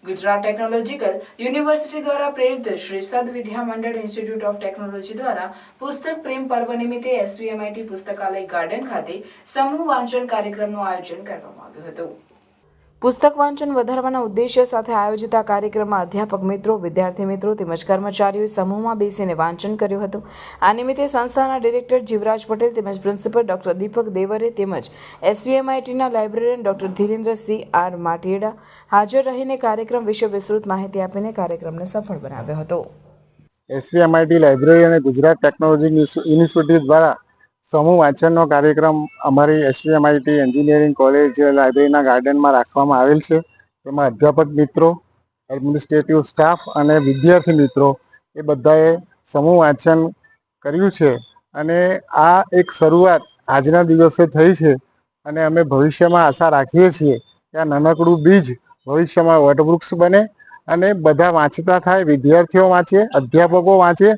Gujarat technological university દ્વારા પ્રેરિત શ્રી સદ વિદ્યા મંડળ ઇન્સ્ટિટ્યૂટ ઓફ ટેકનોલોજી દ્વારા પુસ્તક પ્રેમ પર્વ નિમિત્તે એસવીએમઆઈટી પુસ્તકાલય ગાર્ડન ખાતે સમૂહ વાંચન કાર્યક્રમનું આયોજન કરવામાં આવ્યું હતું। પુસ્તક વાંચન વધારવાના ઉદ્દેશ્ય સાથે આયોજિત આ કાર્યક્રમમાં અધ્યાપક મિત્રો, વિદ્યાર્થી મિત્રો તેમજ કર્મચારીઓએ સમૂહમાં બેસીને વાંચન કર્યું હતું। આ નિમિત્તે સંસ્થાના ડિરેક્ટર જીવરાજ પટેલ તેમજ પ્રિન્સિપલ ડોક્ટર દીપક દેવરે તેમજ એસવીએમઆઈટીના લાઇબ્રેરિયન ડોક્ટર ધીરેન્દ્રસિંહ આર માટીએડા હાજર રહીને કાર્યક્રમ વિશે વિસ્તૃત માહિતી આપીને કાર્યક્રમને સફળ બનાવ્યો હતો। એસવીએમઆઈટી લાઇબ્રેરી અને ગુજરાત ટેકનોલોજી યુનિવર્સિટી દ્વારા સમૂહ વાંચનનો કાર્યક્રમ અમારી એસવીએમઆઈટી એન્જિનિયરિંગ કોલેજ લાઇબ્રેરીના ગાર્ડનમાં રાખવામાં આવેલ છે। તેમાં અધ્યાપક મિત્રો, એડમિનિસ્ટ્રેટિવ સ્ટાફ અને વિદ્યાર્થી મિત્રો એ બધાએ સમૂહ વાંચન કર્યું છે અને આ એક શરૂઆત આજના દિવસે થઈ છે અને અમે ભવિષ્યમાં આશા રાખીએ છીએ કે આ નાનકડું બીજ ભવિષ્યમાં વટવૃક્ષ બને અને બધા વાંચતા થાય, વિદ્યાર્થીઓ વાંચે, અધ્યાપકો વાંચે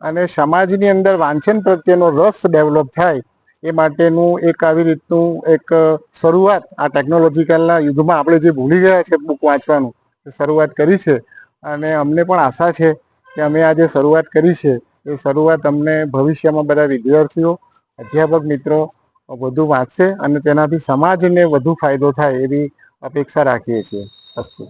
અને સમાજની અંદર વાંચન પ્રત્યેનો રસ ડેવલપ થાય એ માટેનું એક આવી રીતનું એક શરૂઆત આ ટેકનોલોજીકલના યુગમાં આપણે જે ભૂલી ગયા છે બુક વાંચવાનું એ શરૂઆત કરી છે અને અમને પણ આશા છે કે અમે આ જે શરૂઆત કરી છે એ શરૂઆત અમને ભવિષ્યમાં બધા વિદ્યાર્થીઓ, અધ્યાપક મિત્રો વધુ વાંચશે અને તેનાથી સમાજને વધુ ફાયદો થાય એવી અપેક્ષા રાખીએ છીએ। અસ્તુ।